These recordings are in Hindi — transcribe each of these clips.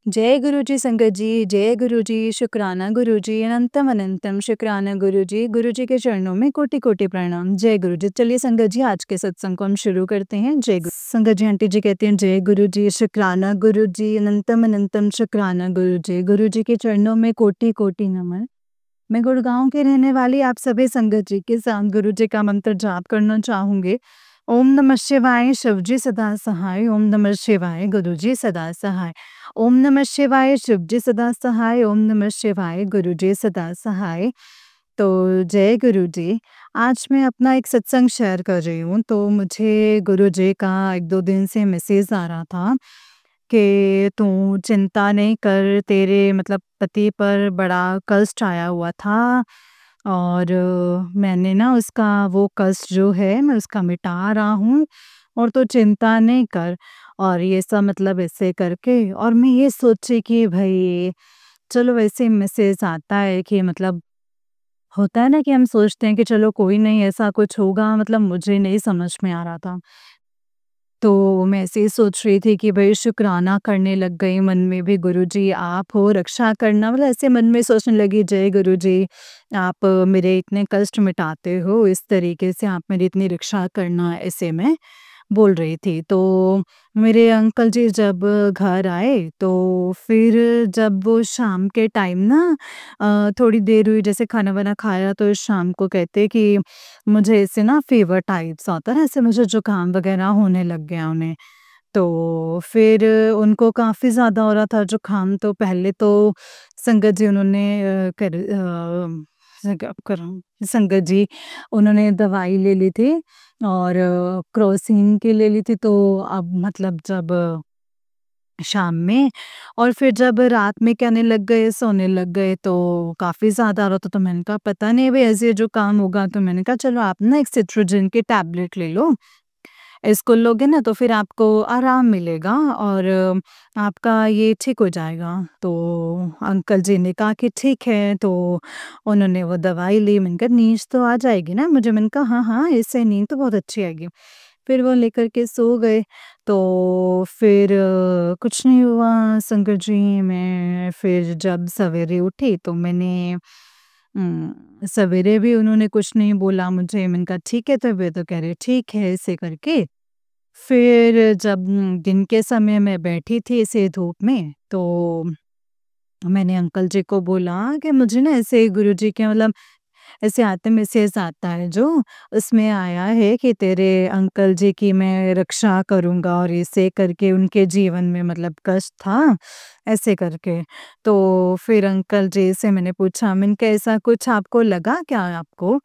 जय गुरु जी संगत जी, जय गुरु जी, शुक्राना गुरु जी, अनंतम अनंतम शुक्राना गुरु जी के चरणों में कोटि कोटि प्रणाम। जय गुरु जी। चलिए संगत जी, आज के सत्संग को हम शुरू करते हैं। जय गुरु। संगत जी, आंटी जी कहती हैं जय गुरु जी, शुक्राना गुरु जी, अनंतम अनंतम शुक्राना गुरु जी के चरणों में कोटि कोटि नमन। मैं गुड़गांव के रहने वाली आप सभी संगत जी के साथ गुरु जी का मंत्र जाप करना चाहूंगी। ओम नमः शिवाय, शिव जी सदा सहाय। ओम नमः शिवाय, गुरु जी सदा सहाय। ओम नमः शिवाय, शिव जी सदा सहाय। ओम नमः शिवाय, गुरु जी सदा सहाय। तो जय गुरु जी। आज मैं अपना एक सत्संग शेयर कर रही हूँ। तो मुझे गुरु जी का 1-2 दिन से मैसेज आ रहा था कि तू चिंता नहीं कर, तेरे मतलब पति पर बड़ा कष्ट आया हुआ था और मैंने ना उसका वो कष्ट जो है मैं उसका मिटा रहा हूँ और तू चिंता नहीं कर। और ये सब मतलब ऐसे करके और मैं ये सोची कि भाई चलो वैसे मैसेज आता है कि मतलब होता है ना कि हम सोचते हैं कि चलो कोई नहीं ऐसा कुछ होगा, मतलब मुझे नहीं समझ में आ रहा था। तो मैं ऐसे ही सोच रही थी कि भई शुक्राना करने लग गई मन में भी, गुरुजी आप हो रक्षा करना, मतलब ऐसे मन में सोचने लगी जय गुरुजी आप मेरे इतने कष्ट मिटाते हो, इस तरीके से आप मेरी इतनी रक्षा करना, ऐसे मैं बोल रही थी। तो मेरे अंकल जी जब घर आए तो फिर जब वो शाम के टाइम ना थोड़ी देर हुई जैसे खाना-वाना खाया तो शाम को कहते कि मुझे ऐसे ना फ़ीवर टाइप सा होता है ना, ऐसे मुझे जुकाम वग़ैरह होने लग गया उन्हें। तो फिर उनको काफ़ी ज़्यादा हो रहा था जुकाम, तो पहले तो संगत जी उन्होंने संगत जी उन्होंने दवाई ले ली थी और क्रोसिन की ले ली थी। तो अब मतलब जब शाम में और फिर जब रात में कहने लग गए, सोने लग गए तो काफ़ी ज़्यादा आ रहा था। तो मैंने कहा पता नहीं भई ऐसे जो काम होगा, तो मैंने कहा चलो आप ना एक सिट्रोजिन की टैबलेट ले लो। इसको लोगे ना तो फिर आपको आराम मिलेगा और आपका ये ठीक हो जाएगा। तो अंकल जी ने कहा कि ठीक है, तो उन्होंने वो दवाई ली। मैंने कहा नींद तो आ जाएगी ना मुझे? मैंने कहा हाँ, हाँ, इससे नींद तो बहुत अच्छी आएगी। फिर वो लेकर के सो गए। तो फिर कुछ नहीं हुआ संगत जी, मैं फिर जब सवेरे उठी तो मैंने सवेरे भी उन्होंने कुछ नहीं बोला मुझे। मैंने कहा ठीक है तबीयत? तो कह रहे ठीक है, ऐसे करके। फिर जब दिन के समय मैं बैठी थी ऐसे धूप में, तो मैंने अंकल जी को बोला कि मुझे ना ऐसे गुरुजी के मतलब ऐसे आते मैसेज आता है जो, उसमें आया है कि तेरे अंकल जी की मैं रक्षा करूँगा और ऐसे करके उनके जीवन में मतलब कष्ट था, ऐसे करके। तो फिर अंकल जी से मैंने पूछा, मैंने कहा ऐसा कुछ आपको लगा क्या आपको?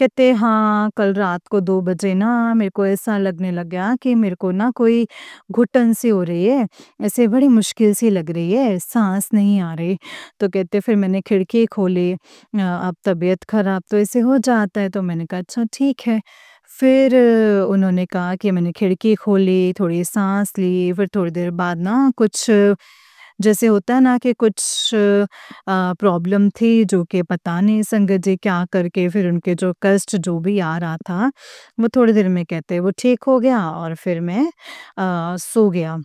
कहते हाँ, कल रात को 2 बजे ना मेरे को ऐसा लगने लग गया कि मेरे को ना कोई घुटन सी हो रही है, ऐसे बड़ी मुश्किल सी लग रही है, साँस नहीं आ रही। तो कहते फिर मैंने खिड़की खोली, अब तबीयत खराब तो ऐसे हो जाता है। तो मैंने कहा अच्छा ठीक है। फिर उन्होंने कहा कि मैंने खिड़की खोली, थोड़ी साँस ली, फिर थोड़ी देर बाद ना कुछ जैसे होता है ना कि कुछ प्रॉब्लम थी जो कि पता नहीं संगत जी क्या करके फिर उनके जो कष्ट जो भी आ रहा था, वो थोड़ी देर में कहते वो ठीक हो गया और फिर मैं सो गया।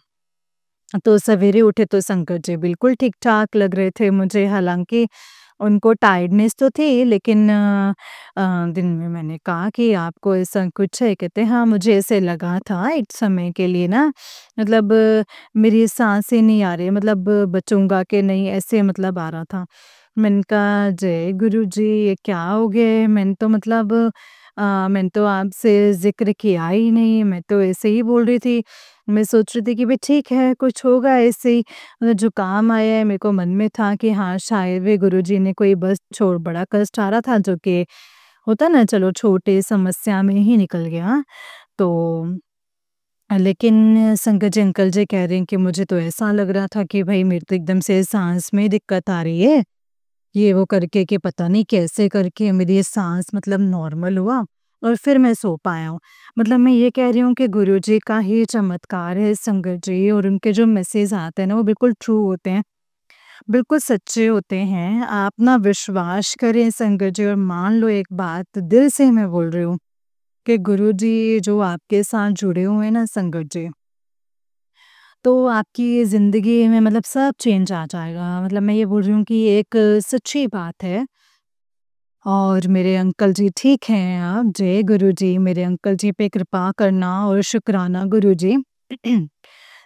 तो सवेरे उठे तो शंकर जी बिल्कुल ठीक-ठाक लग रहे थे मुझे, हालाँकि उनको टायर्डनेस तो थी लेकिन दिन में मैंने कहा कि आपको ऐसा कुछ है? कहते हाँ, मुझे ऐसे लगा था एक समय के लिए ना, मतलब मेरी साँसें नहीं आ रही, मतलब बचूँगा कि नहीं, ऐसे मतलब आ रहा था। मैंने कहा जय गुरुजी ये क्या हो गया है? मैंने तो आपसे ज़िक्र किया ही नहीं, मैं तो ऐसे ही बोल रही थी। मैं सोच रही थी कि भई ठीक है, कुछ होगा ऐसे ही, मतलब जुकाम आया है। मेरे को मन में था कि हाँ, शायद वे गुरुजी ने कोई बस छो बड़ा कष्ट आ रहा था जो कि होता ना, चलो छोटे समस्या में ही निकल गया। तो लेकिन संकट जी अंकल जी कह रहे हैं कि मुझे तो ऐसा लग रहा था कि भई मेरे तो एकदम से साँस में दिक्कत आ रही है। ये वो करके कि पता नहीं कैसे करके मेरी ये साँस मतलब नॉर्मल हुआ और फिर मैं सो पाया हूँ। मतलब मैं ये कह रही हूँ कि गुरुजी का ही चमत्कार है संगत जी, और उनके जो मैसेज आते हैं ना वो बिल्कुल ट्रू होते हैं, बिल्कुल सच्चे होते हैं। आप ना विश्वास करें संगत जी और मान लो एक बात, दिल से मैं बोल रही हूँ कि गुरुजी जो आपके साथ जुड़े हुए हैं ना संगत जी, तो आपकी ज़िंदगी में मतलब सब चेंज आ जाएगा। मतलब मैं ये बोल रही हूँ कि ये एक सच्ची बात है। और मेरे अंकल जी ठीक हैं अब, जय गुरुजी, मेरे अंकल जी पे कृपा करना और शुक्राना गुरुजी।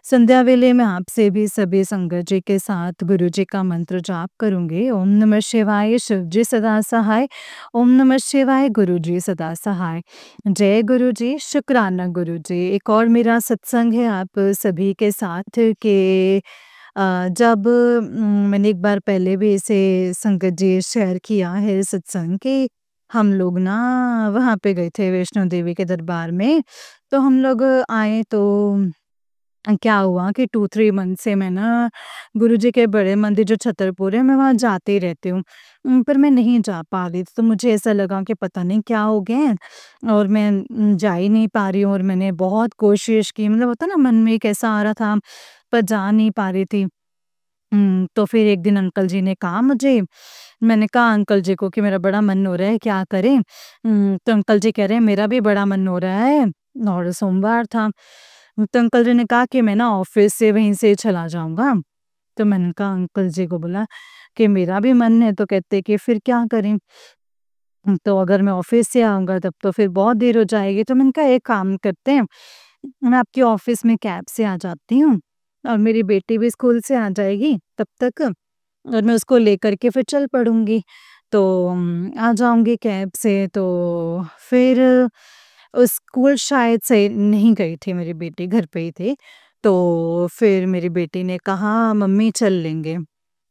संध्या वेले मैं आपसे भी सभी संगत जी के साथ गुरुजी का मंत्र जाप करूँगी। ओम नमः शिवाय, शिव जी सदा सहाय। ओम नमः शिवाय, गुरुजी सदा सहाय। जय गुरुजी, शुक्राना गुरुजी। एक और मेरा सत्संग है आप सभी के साथ कि जब मैंने एक बार पहले भी इसे संगत जी शेयर किया है सत्संग कि हम लोग ना वहाँ पे गए थे वैष्णो देवी के दरबार में। तो हम लोग आए तो क्या हुआ कि 2-3 मंथ से मैं ना गुरुजी के बड़े मंदिर जो छतरपुर है, मैं वहाँ जाती रहती हूँ। पर मैं नहीं जा पा रही थी, तो मुझे ऐसा लगा कि पता नहीं क्या हो गया है और मैं जा ही नहीं पा रही हूँ और मैंने बहुत कोशिश की, मतलब होता है ना मन में एक ऐसा आ रहा था, पर जा नहीं पा रही थी। तो फिर एक दिन अंकल जी ने कहा मुझे, मैंने कहा अंकल जी को कि मेरा बड़ा मन हो रहा है, क्या करें? तो अंकल जी कह रहे हैं मेरा भी बड़ा मन हो रहा है और सोमवार था। तो अंकल जी ने कहा कि मैं ना ऑफ़िस से वहीं से चला जाऊँगा। तो मैंने कहा अंकल जी को बोला कि मेरा भी मन है, तो कहते कि फिर क्या करें? तो अगर मैं ऑफ़िस से आऊँगा तब तो फिर बहुत देर हो जाएगी। तो मैंने कहा एक काम करते हैं, मैं आपके ऑफ़िस में कैब से आ जाती हूँ और मेरी बेटी भी स्कूल से आ जाएगी तब तक और मैं उसको लेकर के फिर चल पड़ूँगी। तो आ जाऊँगी कैब से, तो फिर स्कूल शायद से नहीं गई थी मेरी बेटी, घर पे ही थी। तो फिर मेरी बेटी ने कहा मम्मी चल लेंगे।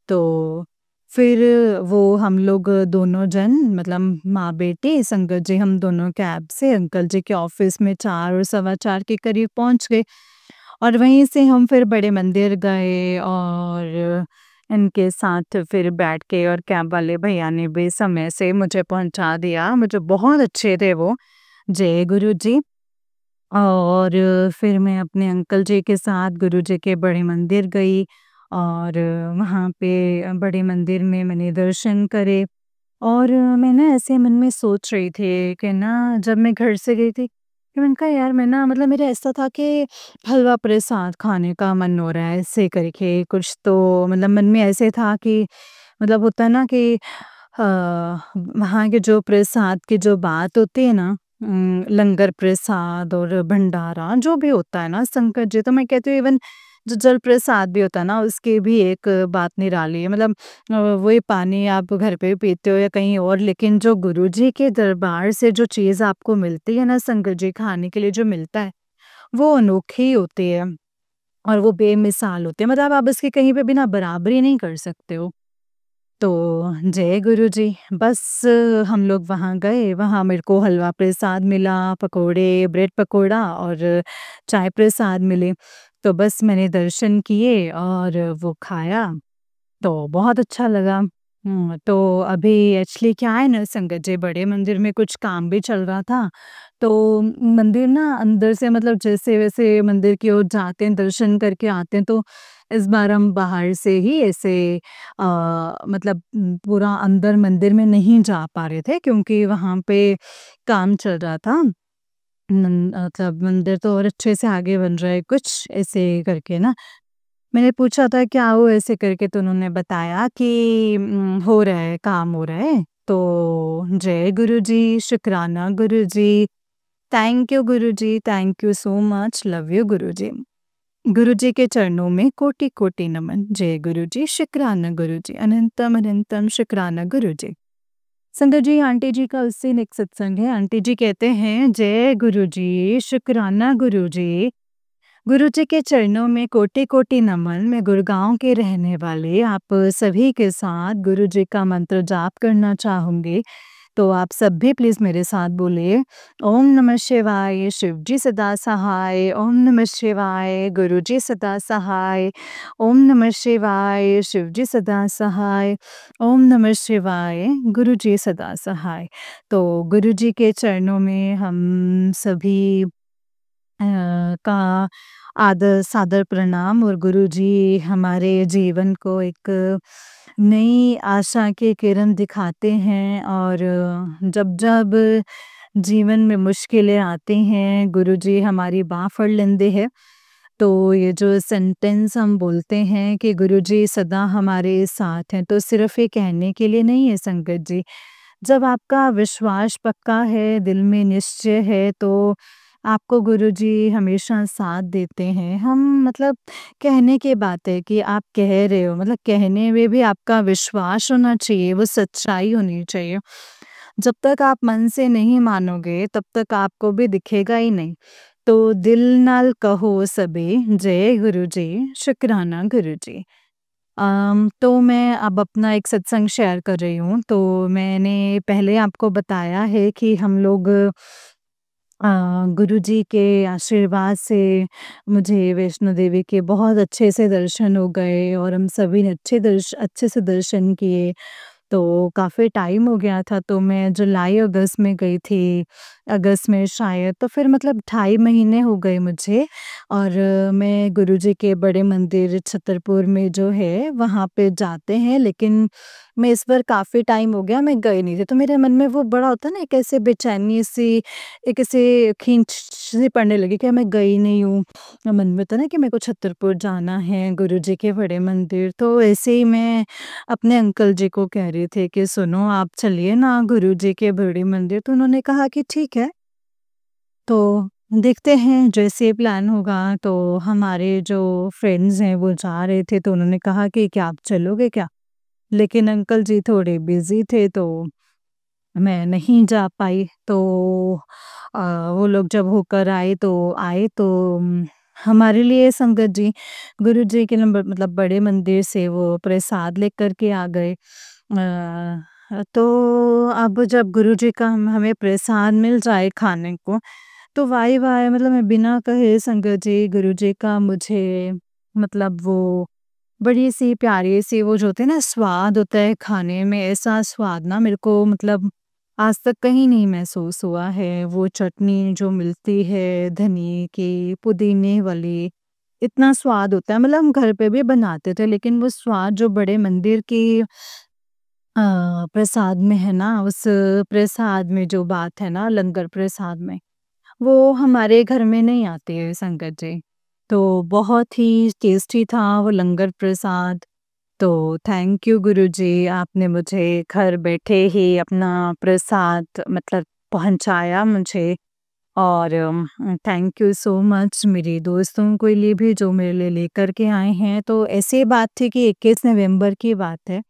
तो फिर वो हम लोग दोनों जन, मतलब माँ-बेटी संगत जी, हम दोनों कैब से अंकल जी के ऑफ़िस में 4 और सवा 4 के करीब पहुँच गए। और वहीं से हम फिर बड़े मंदिर गए और इनके साथ फिर बैठ के, और कैब वाले भैया ने भी समय से मुझे पहुँचा दिया। मुझे बहुत अच्छे थे वो। जय गुरुजी। और फिर मैं अपने अंकल जी के साथ गुरुजी के बड़े मंदिर गई और वहाँ पे बड़े मंदिर में मैंने दर्शन करे। और मैं ना ऐसे मन में सोच रही थी कि ना जब मैं घर से गई थी कि मैंने कहा यार मैं ना, मतलब मेरा ऐसा था कि हलवा प्रसाद खाने का मन हो रहा है ऐसे करके कुछ, तो मतलब मन में ऐसे था कि मतलब होता है ना कि वहाँ के जो प्रसाद की जो बात होती है ना, लंगर प्रसाद और भंडारा जो भी होता है ना संकट जी, तो मैं कहती हूँ इवन जो जल प्रसाद भी होता है ना उसकी भी एक बात निराली है। मतलब वही पानी आप घर पे भी पीते हो या कहीं और, लेकिन जो गुरुजी के दरबार से जो चीज़ आपको मिलती है ना संगत जी, खाने के लिए जो मिलता है वो अनोखी होती है और वो बेमिसाल होती है। मतलब आप इसकी कहीं पे भी ना बराबरी नहीं कर सकते हो। तो जय गुरुजी। बस हम लोग वहाँ गए, वहाँ मेरे को हलवा प्रसाद मिला, पकोड़े, ब्रेड पकोड़ा और चाय प्रसाद मिले। तो बस मैंने दर्शन किए और वो खाया, तो बहुत अच्छा लगा। तो अभी एक्चुअली क्या है ना संगत जी, बड़े मंदिर में कुछ काम भी चल रहा था, तो मंदिर ना अंदर से, मतलब जैसे-वैसे मंदिर की ओर जाते हैं, दर्शन करके आते हैं, तो इस बार हम बाहर से ही ऐसे अ, मतलब पूरा अंदर मंदिर में नहीं जा पा रहे थे क्योंकि वहाँ पे काम चल रहा था। मतलब मंदिर तो और अच्छे से आगे बन रहा है कुछ, ऐसे करके ना। मैंने पूछा था क्या हुआ ऐसे करके, तो उन्होंने बताया कि हो रहा है, काम हो रहा है। तो जय गुरुजी, शुक्राना Guruji, thank you Guruji, thank you so much, love you Guruji. Guruji के चरणों में कोटि-कोटि नमन। जय गुरुजी, शुक्राना गुरुजी, अनंतम अनंतम शुक्राना गुरुजी। संगत जी, आंटी जी का उससे एक सत्संग है। आंटी जी कहते हैं जय गुरुजी, शुक्राना गुरुजी, गुरुजी के चरणों में कोटि-कोटि नमन। मैं गुड़गाँव के रहने वाले आप सभी के साथ गुरुजी का मंत्र जाप करना चाहूँगी। तो आप सब भी प्लीज़ मेरे साथ बोलिए, ओम नमः शिवाय, शिवजी सदा सहाय। ओम नमः शिवाय, गुरुजी सदा सहाय। ओम नमः शिवाय, शिवजी सदा सहाय। ओम नमः शिवाय, गुरुजी सदा सहाय। तो गुरुजी के चरणों में हम सभी का आदर सादर प्रणाम। और गुरुजी हमारे जीवन को एक नई आशा की किरण दिखाते हैं और जब-जब जीवन में मुश्किलें आती हैं, गुरुजी हमारी बाँह फड़ लेंदे हैं। तो ये जो सेंटेंस हम बोलते हैं कि गुरुजी सदा हमारे साथ हैं, तो सिर्फ़ ये कहने के लिए नहीं है संगत जी। जब आपका विश्वास पक्का है, दिल में निश्चय है, तो आपको गुरुजी हमेशा साथ देते हैं। हम मतलब कहने की बात है कि आप कह रहे हो, मतलब कहने में भी आपका विश्वास होना चाहिए, वो सच्चाई होनी चाहिए। जब तक आप मन से नहीं मानोगे, तब तक आपको भी दिखेगा ही नहीं। तो दिल नाल कहो सबे, जय गुरुजी, शुकराना गुरुजी। तो मैं अब अपना एक सत्संग शेयर कर रही हूँ। तो मैंने पहले आपको बताया है कि हम लोग गुरुजी के आशीर्वाद से मुझे वैष्णो देवी के बहुत अच्छे से दर्शन हो गए और हम सभी ने अच्छे से दर्शन किए। तो काफ़ी टाइम हो गया था, तो मैं जुलाई-अगस्त में गई थी, अगस्त में शायद, तो फिर मतलब ढाई महीने हो गए मुझे। और मैं गुरुजी के बड़े मंदिर छतरपुर में जो है, वहाँ पे जाते हैं, लेकिन मैं इस बार काफ़ी टाइम हो गया, मैं गई नहीं थी। तो मेरे मन में वो बड़ा होता है ना, एक ऐसे बेचैनी-सी, एक ऐसे खींच-सी पड़ने लगी कि मैं गई नहीं हूँ। मन में होता है ना कि मेरे को छतरपुर जाना है, गुरुजी के बड़े मंदिर। तो ऐसे ही मैं अपने अंकल जी को कह रही थी कि सुनो, आप चलिए ना गुरुजी के बड़े मंदिर। तो उन्होंने कहा कि ठीक है, तो देखते हैं जैसे प्लान होगा। तो हमारे जो फ्रेंड्स हैं वो जा रहे थे, तो उन्होंने कहा कि क्या आप चलोगे क्या? लेकिन अंकल जी थोड़े बिज़ी थे, तो मैं नहीं जा पाई। तो अ, वो लोग जब होकर आए तो हमारे लिए संगत जी गुरुजी के मतलब बड़े मंदिर से वो प्रसाद लेकर के आ गए। तो अब जब गुरुजी का हमें प्रसाद मिल जाए खाने को, तो वाह! मतलब मैं बिना कहे संगत जी गुरुजी का मुझे मतलब वो बड़ी-सी प्यारी-सी वो जो होती है ना स्वाद होता है खाने में, ऐसा स्वाद ना मेरे को मतलब आज तक कहीं नहीं महसूस हुआ है। वो चटनी जो मिलती है धनिये की, पुदीने वाली, इतना स्वाद होता है। मतलब हम घर पे भी बनाते थे, लेकिन वो स्वाद जो बड़े मंदिर की प्रसाद में है ना, उस प्रसाद में जो बात है ना, लंगर प्रसाद में, वो हमारे घर में नहीं आती है संगत जी। तो बहुत ही टेस्टी था वो लंगर प्रसाद। तो थैंक यू गुरुजी, आपने मुझे घर बैठे ही अपना प्रसाद मतलब पहुँचाया मुझे। और थैंक यू सो मच मेरे दोस्तों के लिए भी जो मेरे लिए लेकर के आए हैं। तो ऐसी बात थी कि 21 नवंबर की बात है।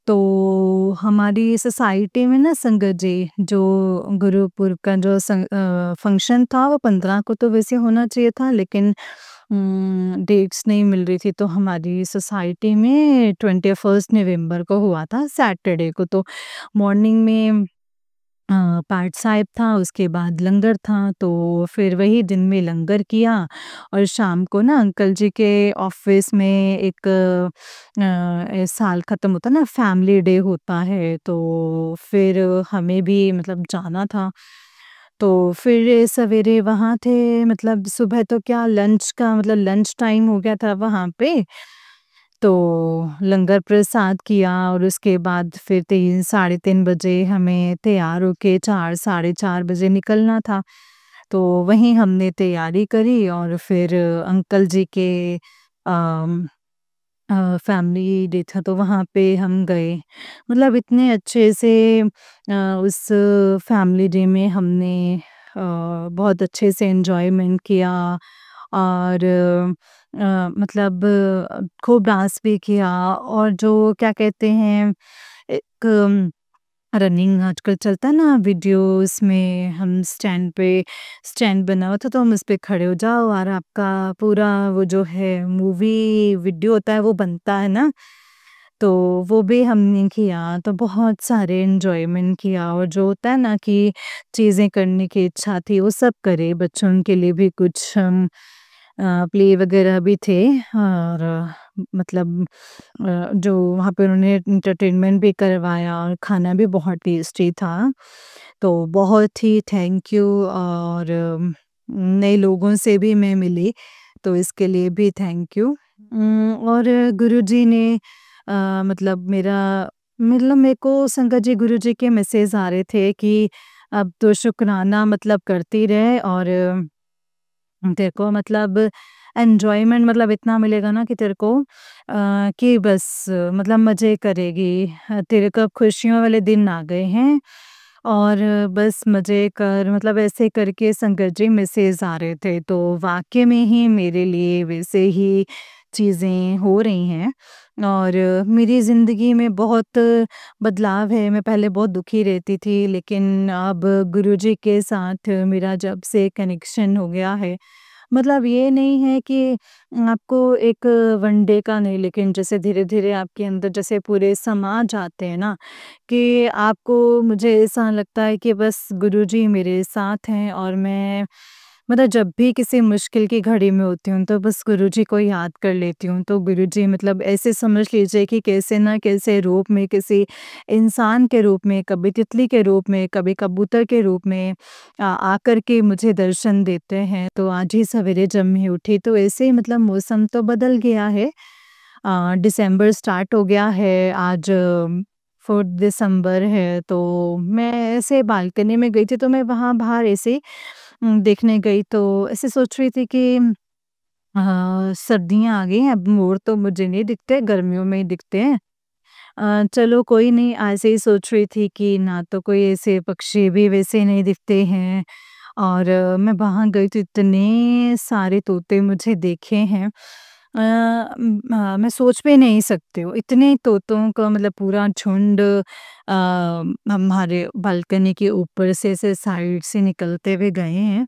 तो हमारी सोसाइटी में ना संगत जी जो गुरुपुरब का जो फंक्शन था वो 15 को तो वैसे होना चाहिए था, लेकिन डेट्स नहीं मिल रही थी। तो हमारी सोसाइटी में 21 नवंबर को हुआ था सैटरडे को। तो मॉर्निंग में पाठ साहिब था, उसके बाद लंगर था, तो फिर वही दिन में लंगर किया। और शाम को ना अंकल जी के ऑफिस में एक साल ख़त्म होता है ना, फैमिली डे होता है, तो फिर हमें भी मतलब जाना था। तो फिर सवेरे वहाँ थे, मतलब सुबह तो क्या लंच का मतलब लंच टाइम हो गया था वहाँ पे। तो लंगर प्रसाद किया और उसके बाद फिर 3 साढ़े 3 बजे हमें तैयार होके 4 साढ़े 4 बजे निकलना था। तो वहीं हमने तैयारी करी और फिर अंकल जी के अम फैमिली डे था, तो वहाँ पे हम गए। मतलब इतने अच्छे से उस फैमिली डे में हमने बहुत अच्छे से एन्जॉयमेंट किया। और मतलब खूब डांस भी किया। और जो क्या कहते हैं, एक रनिंग आजकल चलता है ना वीडियोस में, हम स्टैंड बना हुआ था, तो हम उस पे खड़े हो जाओ और आपका पूरा वो जो है मूवी वीडियो होता है वो बनता है ना, तो वो भी हमने किया। तो बहुत सारे एन्जॉयमेंट किया और जो होता है ना कि चीज़ें करने की इच्छा थी वो सब करे। बच्चों के लिए भी कुछ हम प्ले वगैरह भी थे। और मतलब जो वहाँ पे उन्होंने एंटरटेनमेंट भी करवाया और खाना भी बहुत टेस्टी था। तो बहुत ही थैंक यू। और नए लोगों से भी मैं मिली, तो इसके लिए भी थैंक यू। और गुरुजी ने मतलब मेरे को संगत जी गुरुजी के मैसेज आ रहे थे कि अब तो शुकराना मतलब करती रहे। और देखो मतलब एन्जॉयमेंट मतलब इतना मिलेगा ना कि तेरे को कि बस मतलब मज़े करेगी। तेरे को अब खुशियों वाले दिन आ गए हैं और बस मज़े कर मतलब ऐसे करके संगत जी मैसेज आ रहे थे। तो वाक़ई में ही मेरे लिए वैसे ही चीज़ें हो रही हैं और मेरी ज़िंदगी में बहुत बदलाव है। मैं पहले बहुत दुखी रहती थी लेकिन अब गुरुजी के साथ मेरा जब से कनेक्शन हो गया है, मतलब ये नहीं है कि आपको एक वन डे का नहीं, लेकिन जैसे धीरे-धीरे आपके अंदर जैसे पूरे समा जाते हैं ना, कि आपको मुझे ऐसा लगता है कि बस गुरुजी मेरे साथ हैं और मैं मतलब जब भी किसी मुश्किल की घड़ी में होती हूँ तो बस गुरुजी को याद कर लेती हूँ। तो गुरुजी मतलब ऐसे समझ लीजिए कि कैसे न कैसे रूप में, किसी इंसान के रूप में, कभी तितली के रूप में, कभी कबूतर के रूप में आकर के मुझे दर्शन देते हैं। तो आज ही सवेरे जब मैं उठी तो ऐसे ही मतलब मौसम तो बदल गया है। दिसंबर स्टार्ट हो गया है, आज 4th दिसंबर है, तो मैं ऐसे बालकनी में गई थी तो मैं वहाँ बाहर ऐसे देखने गई तो ऐसे सोच रही थी कि सर्दियाँ आ गई हैं, अब मोर तो मुझे नहीं दिखते, गर्मियों में ही दिखते हैं। चलो कोई नहीं, ऐसे ही सोच रही थी कि ना तो कोई ऐसे पक्षी भी वैसे नहीं दिखते हैं और मैं वहाँ गई तो इतने सारे तोते मुझे देखे हैं। मैं सोच भी नहीं सकती हूँ, इतने तोतों का मतलब पूरा झुंड हमारे बालकनी के ऊपर से साइड से निकलते हुए गए हैं।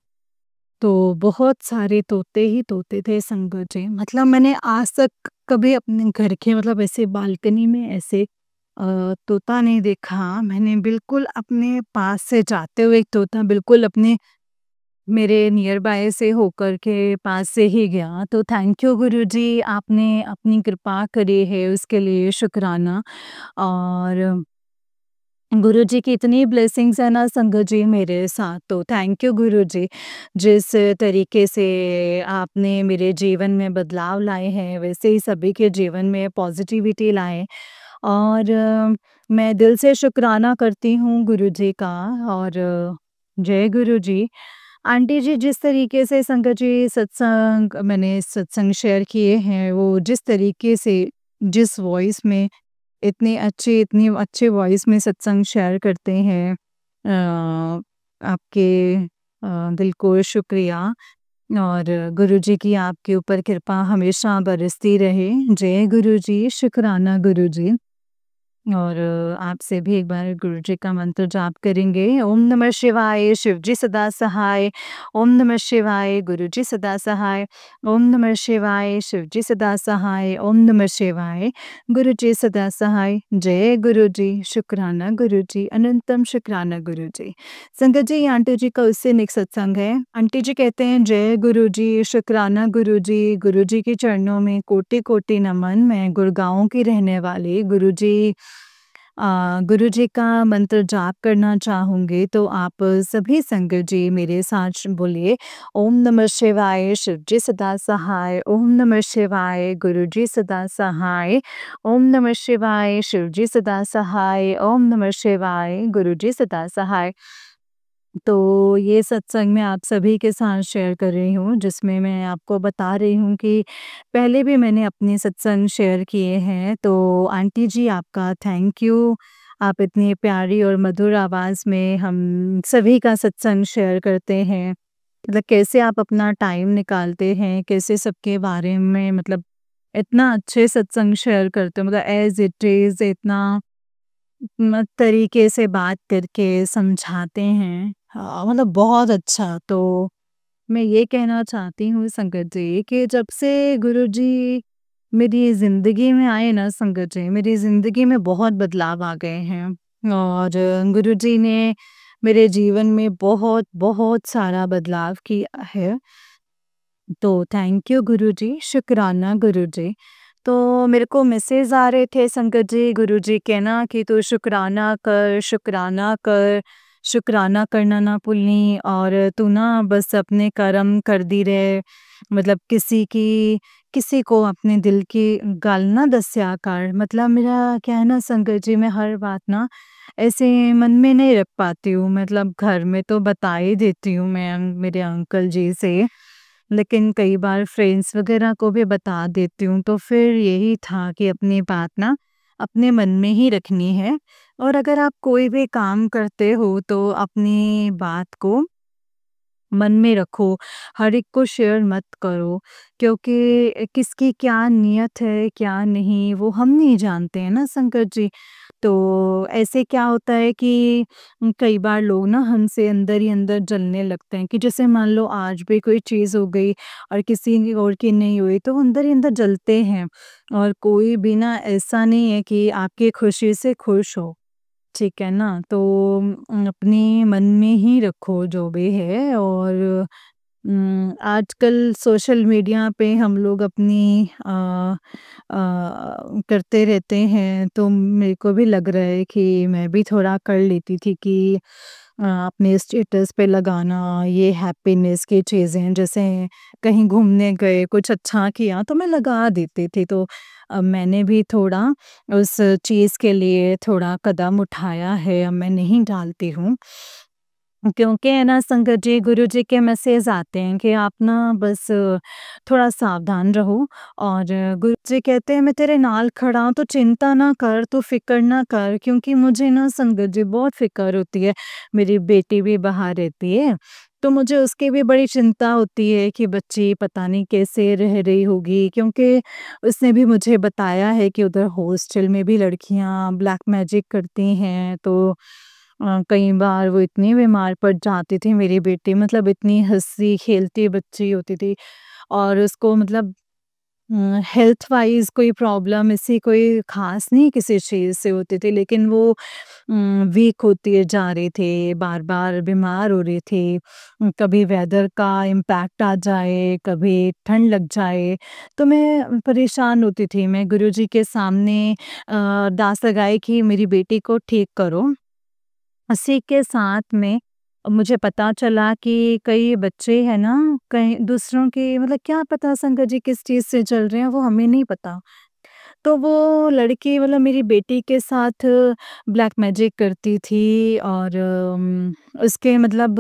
तो बहुत सारे तोते ही तोते थे संगत जी। मतलब मैंने आज तक कभी अपने घर के मतलब ऐसे बालकनी में ऐसे तोता नहीं देखा। मैंने बिल्कुल अपने पास से जाते हुए एक तोता बिल्कुल अपने मेरे नियर बाय से होकर के पास से ही गया। तो थैंक यू गुरुजी, आपने अपनी कृपा करी है उसके लिए शुक्राना। और गुरुजी की इतनी ब्लेसिंग्स है ना संगत जी मेरे साथ, तो थैंक यू गुरुजी। जिस तरीके से आपने मेरे जीवन में बदलाव लाए हैं वैसे ही सभी के जीवन में पॉजिटिविटी लाएं और मैं दिल से शुक्राना करती हूँ गुरुजी का। और जय गुरुजी। आंटी जी, जिस तरीके से संगत जी सत्संग मैंने सत्संग शेयर किए हैं, वो जिस तरीके से जिस वॉइस में इतनी अच्छे वॉइस में सत्संग शेयर करते हैं, आपके दिल को शुक्रिया। और गुरुजी की आपके ऊपर कृपा हमेशा बरसती रहे। जय गुरुजी, शुक्राना गुरुजी। और आपसे भी एक बार गुरुजी का मंत्र जाप करेंगे। ओम नमः शिवाय, शिवजी सदा सहाय। ओम नमः शिवाय, गुरुजी सदा सहाय। ओम नमः शिवाय, शिवजी सदा सहाय। ओम नमः शिवाय, गुरुजी सदा सहाय। जय गुरुजी, शुक्राना गुरुजी, अनंतम शुक्राना गुरुजी। संगत जी, ये आंटी जी का उससे नेक्स्ट सत्संग है। आंटी जी कहते हैं, जय गुरुजी, शुक्राना गुरुजी, गुरुजी के चरणों में कोटि कोटि नमन। मैं गुड़गांव की रहने वाली गुरुजी का मंत्र जाप करना चाहूँगी, तो आप सभी संगत जी मेरे साथ बोलिए। ओम नमः शिवाय, शिवजी सदा सहाय। ओम नमः शिवाय, गुरुजी सदा सहाय। ओम नमः शिवाय, शिवजी सदा सहाय। ओम नमः शिवाय, गुरुजी सदा सहाय। तो ये सत्संग मैं आप सभी के साथ शेयर कर रही हूँ, जिसमें मैं आपको बता रही हूँ कि पहले भी मैंने अपने सत्संग शेयर किए हैं। तो आंटी जी, आपका थैंक यू। आप इतनी प्यारी और मधुर आवाज़ में हम सभी का सत्संग शेयर करते हैं। मतलब कैसे आप अपना टाइम निकालते हैं, कैसे सबके बारे में मतलब इतना अच्छे सत्संग शेयर करते हो, मतलब एज़ इट इज़ इतना तरीके से बात करके समझाते हैं। हाँ, मतलब बहुत अच्छा। तो मैं ये कहना चाहती हूँ संगत जी कि जब से गुरुजी मेरी ज़िंदगी में आए ना संगत जी, मेरी ज़िंदगी में बहुत बदलाव आ गए हैं और गुरुजी ने मेरे जीवन में बहुत, बहुत सारा बदलाव किया है। तो थैंक यू गुरुजी, शुक्राना गुरुजी। तो मेरे को मैसेज आ रहे थे संगत जी, गुरुजी के ना कि तू शुक्राना कर, शुक्राना कर, शुक्राना करना ना भूलनी और तू ना बस अपने कर्म कर दी रहे। मतलब किसी को अपने दिल की गल ना दस्या कर। मतलब मेरा क्या है ना संगत जी, मैं हर बात ना ऐसे मन में नहीं रख पाती हूँ। मतलब घर में तो बता ही देती हूँ मैं मेरे अंकल जी से, लेकिन कई बार फ्रेंड्स वगैरह को भी बता देती हूँ, तो फिर यही था कि अपनी बात ना अपने मन में ही रखनी है। और अगर आप कोई भी काम करते हो तो अपनी बात को मन में रखो, हर एक को शेयर मत करो, क्योंकि किसकी क्या नियत है, क्या नहीं, वो हम नहीं जानते हैं ना संकट जी। तो ऐसे क्या होता है कि कई बार लोग ना हमसे अंदर ही अंदर जलने लगते हैं, कि जैसे मान लो आज भी कोई चीज़ हो गई और किसी और की नहीं हुई, तो वो अंदर ही अंदर जलते हैं। और कोई भी ना ऐसा नहीं है कि आपकी खुशी से खुश हो। ठीक है ना? तो अपने मन में ही रखो जो भी है। और आजकल सोशल मीडिया पे हम लोग अपनी करते रहते हैं, तो मेरे को भी लग रहा है कि मैं भी थोड़ा कर लेती थी कि अपने स्टेटस पे लगाना ये हैप्पीनेस की चीज़ें, जैसे कहीं घूमने गए, कुछ अच्छा किया तो मैं लगा देती थी। तो मैंने भी थोड़ा उस चीज़ के लिए थोड़ा कदम उठाया है, अब मैं नहीं डालती हूँ। क्योंकि है ना संगत जी, गुरुजी के मैसेज आते हैं कि आप ना बस थोड़ा सावधान रहो। और गुरुजी कहते हैं मैं तेरे नाल खड़ा हूँ, तो चिंता ना कर, तू फ़िक्र ना कर, क्योंकि मुझे ना संगत जी बहुत फ़िक्र होती है। मेरी बेटी भी बाहर रहती है, तो मुझे उसकी भी बड़ी चिंता होती है कि बच्ची पता नहीं कैसे रह रही होगी, क्योंकि उसने भी मुझे बताया है कि उधर हॉस्टल में भी लड़कियाँ ब्लैक मैजिक करती हैं। तो कई बार वो इतनी बीमार पड़ जाती थी मेरी बेटी, मतलब इतनी हँसी-खेलती बच्ची होती थी। और उसको मतलब हेल्थ वाइज़ कोई प्रॉब्लम ऐसी कोई ख़ास नहीं किसी चीज़ से होती थी, लेकिन वो वीक होती जा रही थी, बार-बार बीमार हो रही थी। कभी वेदर का इम्पैक्ट आ जाए, कभी ठंड लग जाए, तो मैं परेशान होती थी। मैं गुरुजी के सामने अरदास लगाई कि मेरी बेटी को ठीक करो। उसी के साथ में मुझे पता चला कि कई बच्चे हैं ना, कई दूसरों के मतलब क्या पता संगत जी किस चीज़ से चल रहे हैं, वो हमें नहीं पता। तो वो लड़की मतलब मेरी बेटी के साथ ब्लैक मैजिक करती थी। और उसके मतलब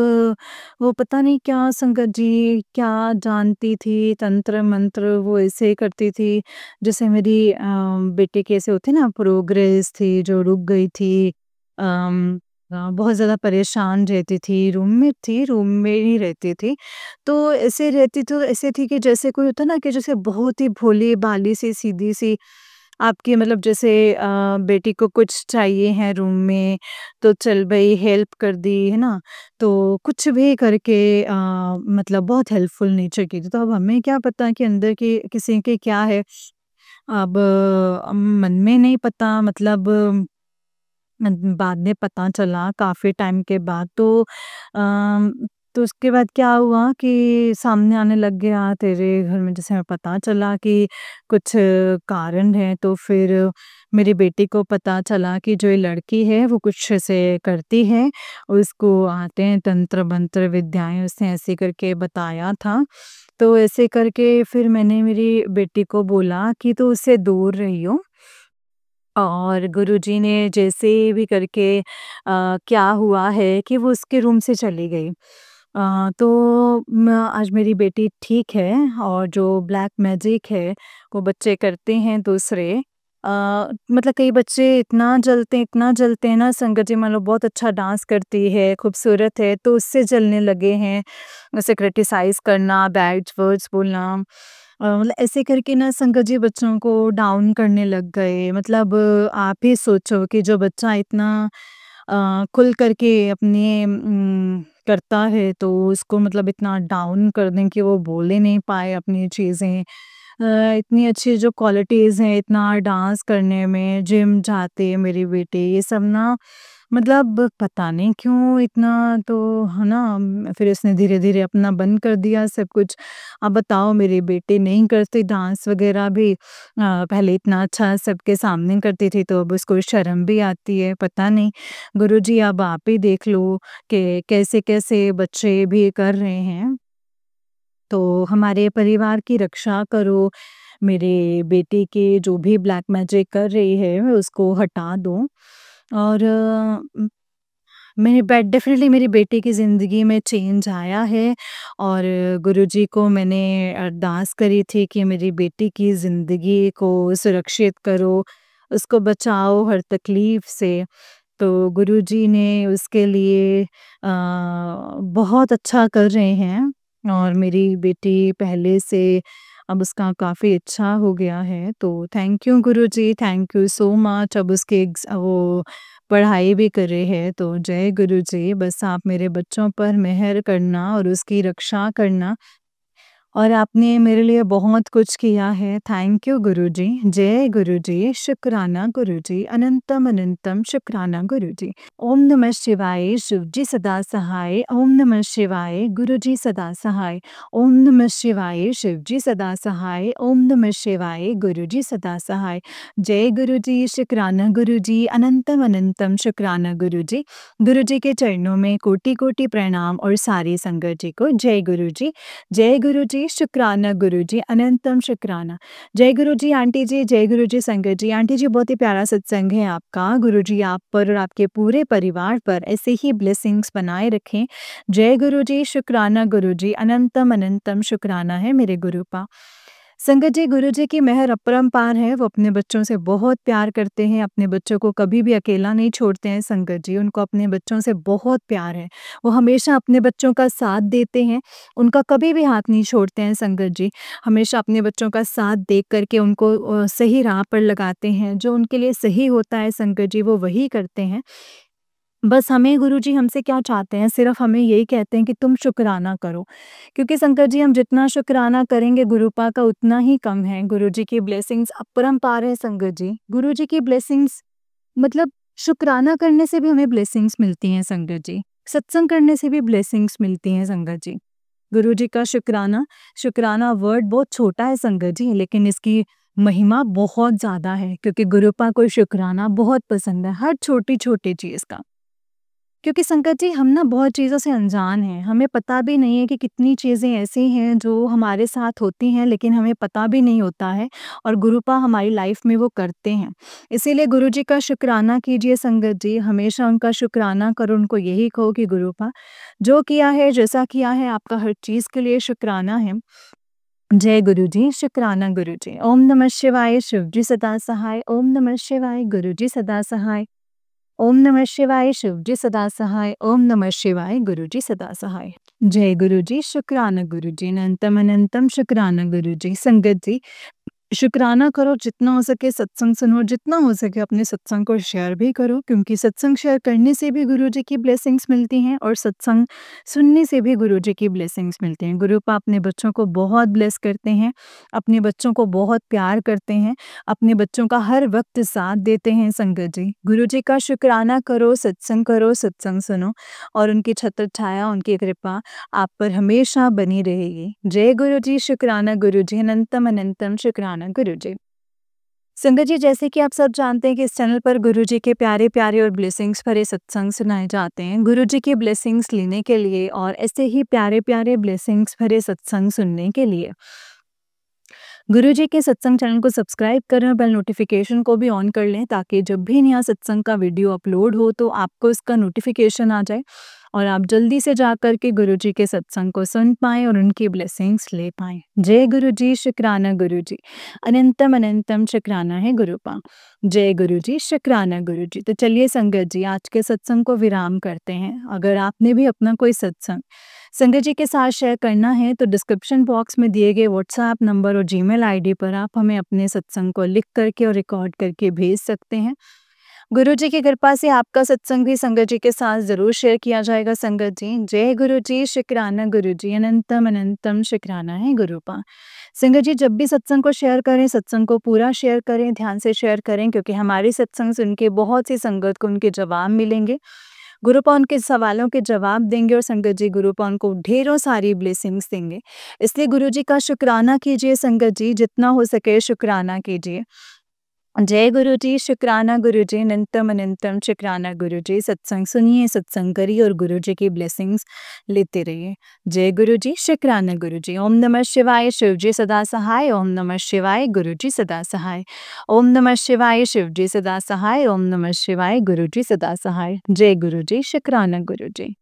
वो पता नहीं क्या संगत जी क्या जानती थी, तंत्र-मंत्र वो ऐसे करती थी। जैसे मेरी बेटी की ऐसे होती है ना प्रोग्रेस थी जो रुक गई थी। बहुत ज़्यादा परेशान रहती थी, रूममेट थी, रूम में ही रहती थी। तो ऐसे रहती तो ऐसे थी कि जैसे कोई होता है ना कि जैसे बहुत ही भोली-भाली सी, सीधी-सी आपकी मतलब जैसे बेटी को कुछ चाहिए है रूम में, तो चल भई हेल्प कर दी, है ना? तो कुछ भी करके मतलब बहुत हेल्पफुल नेचर की थी। तो अब हमें क्या पता कि अंदर की किसी के क्या है? अब मन में नहीं पता, मतलब बाद में पता चला काफ़ी टाइम के बाद। तो उसके बाद क्या हुआ कि सामने आने लग गया तेरे घर में, जैसे हमें पता चला कि कुछ कारण है, तो फिर मेरी बेटी को पता चला कि जो ये लड़की है वो कुछ ऐसे करती है, उसको आते हैं तंत्र मंत्र विद्याएं, उसने ऐसे करके बताया था। तो ऐसे करके फिर मैंने मेरी बेटी को बोला कि तू उससे दूर रहियो। और गुरुजी ने जैसे भी करके क्या हुआ है कि वो उसके रूम से चली गई। तो म आज मेरी बेटी ठीक है। और जो ब्लैक मैजिक है, वो बच्चे करते हैं दूसरे। अ, मतलब कई बच्चे इतना जलते हैं ना संगत जी, मान लो बहुत अच्छा डांस करती है, खूबसूरत है, तो उससे जलने लगे हैं। उसे क्रिटिसाइज़ करना, बैड वर्ड्स बोलना, मतलब ऐसे करके ना संगत जी बच्चों को डाउन करने लग गए। मतलब आप ही सोचो कि जो बच्चा इतना खुल करके अपने करता है, तो उसको मतलब इतना डाउन कर दें कि वो बोल ही नहीं पाए अपनी चीज़ें। इतनी अच्छी जो क्वालिटीज़ हैं, इतना डांस करने में, जिम जाती है मेरी बेटी, ये सब ना मतलब पता नहीं क्यों इतना, तो है ना, फिर इसने धीरे-धीरे अपना बंद कर दिया सब कुछ। अब बताओ मेरी बेटी नहीं करती डांस वगैरह भी। पहले इतना अच्छा सबके सामने करती थी, तो अब उसको शर्म भी आती है, पता नहीं। गुरुजी अब आप ही देख लो कि कैसे-कैसे बच्चे भी कर रहे हैं। तो हमारे परिवार की रक्षा करो, मेरे बेटे के जो भी ब्लैक मैजिक कर रही है उसको हटा दो। और मेरी बे डेफ़िनेटली मेरी बेटी की ज़िंदगी में चेंज आया है और गुरुजी को मैंने अरदास करी थी कि मेरी बेटी की ज़िंदगी को सुरक्षित करो, उसको बचाओ हर तकलीफ़ से। तो गुरुजी ने उसके लिए बहुत अच्छा कर रहे हैं और मेरी बेटी पहले से अब उसका काफ़ी अच्छा हो गया है। तो thank you Guruji, thank you so much. अब उसके वो पढ़ाई भी कर रहे हैं, तो जय गुरुजी। बस आप मेरे बच्चों पर मेहर करना और उसकी रक्षा करना और आपने मेरे लिए बहुत कुछ किया है। थैंक यू गुरुजी। जय गुरुजी, शुक्राना गुरुजी, अनंतम अनंतम शुक्राना गुरुजी। ओम नमः शिवाय, शिव जी सदा सहाय। ओम नमः शिवाय, गुरुजी सदा सहाय। ओम नमः शिवाय, शिव जी सदा सहाय। ओम नमः शिवाय, गुरुजी सदा सहाय। जय गुरुजी, शुक्राना गुरुजी, अनंतम अनंतम शुक्राना गुरुजी। गुरुजी के चरणों में कोटि कोटि प्रणाम और सारी संगत जी को जय गुरुजी। जय गुरुजी, शुक्राना गुरुजी, अनंतम शुक्राना। जय गुरुजी आंटी जी, जय गुरुजी संगत जी। आंटी जी बहुत ही प्यारा सत्संग है आपका। गुरुजी आप पर और आपके पूरे परिवार पर ऐसे ही ब्लेसिंग्स बनाए रखें। जय गुरुजी, शुक्राना गुरुजी, अनंतम अनंतम शुक्राना है मेरे गुरुपा। संगत जी, गुरुजी की मेहर अपरंपार है। वो अपने बच्चों से बहुत प्यार करते हैं, अपने बच्चों को कभी भी अकेला नहीं छोड़ते हैं संगत जी। उनको अपने बच्चों से बहुत प्यार है। वो हमेशा अपने बच्चों का साथ देते हैं, उनका कभी भी हाथ नहीं छोड़ते हैं संगत जी। हमेशा अपने बच्चों का साथ देख कर के उनको सही राह पर लगाते हैं। जो उनके लिए सही होता है संगत जी, वो वही करते हैं। बस हमें गुरुजी हमसे क्या चाहते हैं, सिर्फ़ हमें यही कहते हैं कि तुम शुकराना करो। क्योंकि शंकर जी हम जितना शुकराना करेंगे गुरुपा का उतना ही कम है। गुरुजी की ब्लेसिंग्स अपरंपार है संगत जी। गुरुजी की ब्लेसिंग्स मतलब शुकराना करने से भी हमें ब्लेसिंग्स मिलती हैं संगत जी। सत्संग करने से भी ब्लेसिंग्स मिलती हैं संगत जी। गुरुजी का शुकराना, शुकराना वर्ड बहुत छोटा है संगत जी, लेकिन इसकी महिमा बहुत ज़्यादा है क्योंकि गुरुपा को शुकराना बहुत पसंद है, हर छोटी-छोटी चीज़ का। क्योंकि संकट जी हम ना बहुत चीज़ों से अनजान हैं, हमें पता भी नहीं है कि कितनी चीज़ें ऐसी हैं जो हमारे साथ होती हैं लेकिन हमें पता भी नहीं होता है और गुरुपा हमारी लाइफ में वो करते हैं। इसीलिए गुरुजी का शुक्राना कीजिए संगत जी, हमेशा उनका शुक्राना करो, उनको यही कहो कि गुरुपा जो किया है, जैसा किया है आपका हर चीज़ के लिए शुक्राना है। जय गुरुजी, शुक्राना गुरुजी। ओम नमः शिवाय, शिव जी सदा सहाय। ओम नमः शिवाय, गुरुजी सदा सहाय। ओम नमः शिवाय, शिव जी सदा सहाय। ओम नमः शिवाय, गुरुजी सदा सहाय। जय गुरुजी, शुक्राना गुरुजी, अनंतम अनंतम शुक्राना गुरुजी। संगत जी शुक्राना करो, जितना हो सके सत्संग सुनो, जितना हो सके अपने सत्संग को शेयर भी करो क्योंकि सत्संग शेयर करने से भी गुरुजी की ब्लेसिंग्स मिलती हैं और सत्संग सुनने से भी गुरुजी की ब्लेसिंग्स मिलती हैं। गुरुपा अपने बच्चों को बहुत ब्लेस करते हैं, अपने बच्चों को बहुत प्यार करते हैं, अपने बच्चों का हर वक्त साथ देते हैं संगत जी। गुरुजी का शुक्राना करो, सत्संग सुनो और उनकी छत्र छाया, उनकी कृपा आप पर हमेशा बनी रहेगी। जय गुरुजी, शुक्राना गुरुजी, अनंतम अनंतम शुक्राना गुरुजी। संगत जी जैसे कि आप सब जानते हैं कि इस चैनल पर गुरुजी के प्यारे-प्यारे और ब्लेसिंग्स भरे सत्संग सुनाए जाते हैं। गुरुजी की ब्लेसिंग्स लेने के लिए और ऐसे ही प्यारे-प्यारे ब्लेसिंग्स भरे सत्संग सुनने के लिए गुरुजी के सत्संग चैनल को सब्सक्राइब करें और बेल नोटिफिकेशन को भी ऑन कर लें ताकि जब भी नया सत्संग का वीडियो अपलोड हो तो आपको इसका नोटिफिकेशन आ जाए और आप जल्दी से जाकर के गुरुजी के सत्संग को सुन पाएँ और उनकी ब्लेसिंग्स ले पाएँ। जय गुरुजी, शुक्राना गुरुजी, अनंतम अनंतम शुक्राना है गुरुपा। जय गुरुजी, शुक्राना गुरुजी। तो चलिए संगत जी आज के सत्संग को विराम करते हैं। अगर आपने भी अपना कोई सत्संग संगत जी के साथ शेयर करना है तो डिस्क्रिप्शन बॉक्स में दिए गए व्हाट्सएप नंबर और जीमेल आईडी पर आप हमें अपने सत्संग को लिख करके और रिकॉर्ड करके भेज सकते हैं। गुरुजी की कृपा से आपका सत्संग भी संगत जी के साथ ज़रूर शेयर किया जाएगा संगत जी। जय गुरुजी, शुक्राना गुरुजी, अनंतम अनंतम शुक्राना है गुरुपा। संगत जी जब भी सत्संग को शेयर करें, सत्संग को पूरा शेयर करें, ध्यान से शेयर करें क्योंकि हमारे सत्संग सुन के बहुत सी संगत को उनके जवाब मिलेंगे। गुरुपा उनके सवालों के जवाब देंगे और संगत जी गुरुपा उनको ढेरों सारी ब्लेसिंग्स देंगे। इसलिए गुरुजी का शुक्राना कीजिए संगत जी, जितना हो सके शुक्राना कीजिए। जय गुरु जी, शुक्राना गुरु जी, निंतम अनिंतम शुक्राना गुरु जी। सत्संग सुनिए, सत्संग करिए और गुरु जी की ब्लेसिंग्स लेते रहिए। जय गुरु जी, शुक्राना गुरु जी। ओम नमः शिवाय, शिव जी सदा सहाय। ओम नमः शिवाय, गुरु जी सदा सहाय। ओम नमः शिवाय, शिव जी सदा सहाय। ओम नमः शिवाय, गुरु जी सदा सहाय। जय गुरु जी, शुक्राना गुरु जी।